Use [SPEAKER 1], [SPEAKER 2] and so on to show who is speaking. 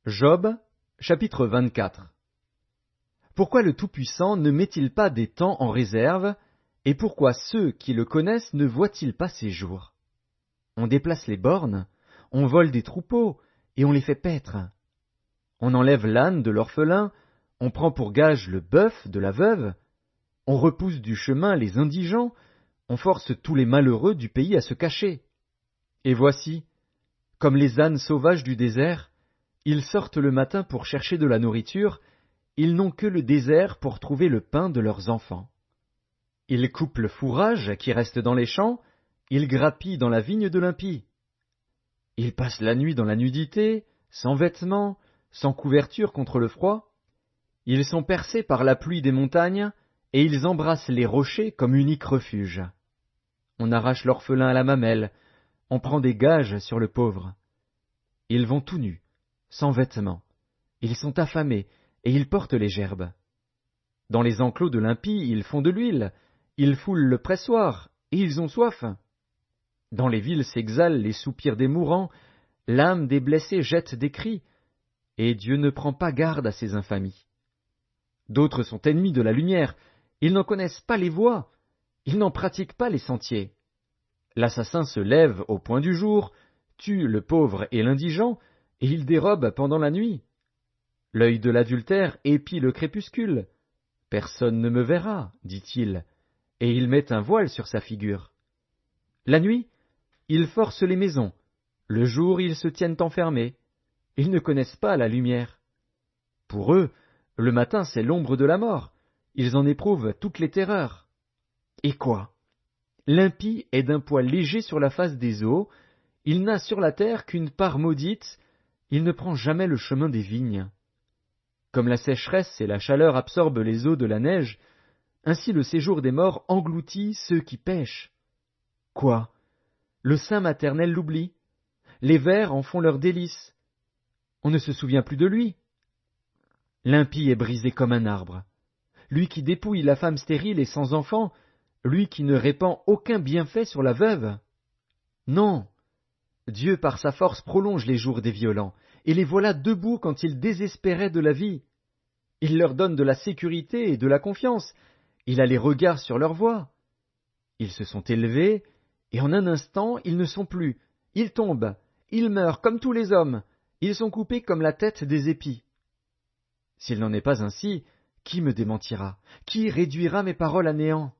[SPEAKER 1] Job, chapitre 24. Pourquoi le Tout-Puissant ne met-il pas des temps en réserve, et pourquoi ceux qui le connaissent ne voient-ils pas ses jours? On déplace les bornes, on vole des troupeaux, et on les fait paître. On enlève l'âne de l'orphelin, on prend pour gage le bœuf de la veuve, on repousse du chemin les indigents, on force tous les malheureux du pays à se cacher. Et voici, comme les ânes sauvages du désert, ils sortent le matin pour chercher de la nourriture, ils n'ont que le désert pour trouver le pain de leurs enfants. Ils coupent le fourrage qui reste dans les champs, ils grappillent dans la vigne de l'impie. Ils passent la nuit dans la nudité, sans vêtements, sans couverture contre le froid. Ils sont percés par la pluie des montagnes, et ils embrassent les rochers comme unique refuge. On arrache l'orphelin à la mamelle, on prend des gages sur le pauvre. Ils vont tout nus, sans vêtements. Ils sont affamés, et ils portent les gerbes. Dans les enclos de l'impie, ils font de l'huile, ils foulent le pressoir, et ils ont soif. Dans les villes s'exhalent les soupirs des mourants, l'âme des blessés jette des cris, et Dieu ne prend pas garde à ces infamies. D'autres sont ennemis de la lumière, ils n'en connaissent pas les voies, ils n'en pratiquent pas les sentiers. L'assassin se lève au point du jour, tue le pauvre et l'indigent, et il dérobe pendant la nuit. L'œil de l'adultère épie le crépuscule. Personne ne me verra, dit-il, et il met un voile sur sa figure. La nuit, ils forcent les maisons, le jour ils se tiennent enfermés, ils ne connaissent pas la lumière. Pour eux, le matin c'est l'ombre de la mort, ils en éprouvent toutes les terreurs. Et quoi? L'impie est d'un poids léger sur la face des eaux, il n'a sur la terre qu'une part maudite, il ne prend jamais le chemin des vignes. Comme la sécheresse et la chaleur absorbent les eaux de la neige, ainsi le séjour des morts engloutit ceux qui pêchent. Quoi? Le sein maternel l'oublie, les vers en font leur délice. On ne se souvient plus de lui. L'impie est brisé comme un arbre. Lui qui dépouille la femme stérile et sans enfant, lui qui ne répand aucun bienfait sur la veuve. Non, Dieu par sa force prolonge les jours des violents, et les voilà debout quand ils désespéraient de la vie. Il leur donne de la sécurité et de la confiance, il a les regards sur leur voie. Ils se sont élevés, et en un instant ils ne sont plus, ils tombent, ils meurent comme tous les hommes, ils sont coupés comme la tête des épis. S'il n'en est pas ainsi, qui me démentira? Qui réduira mes paroles à néant?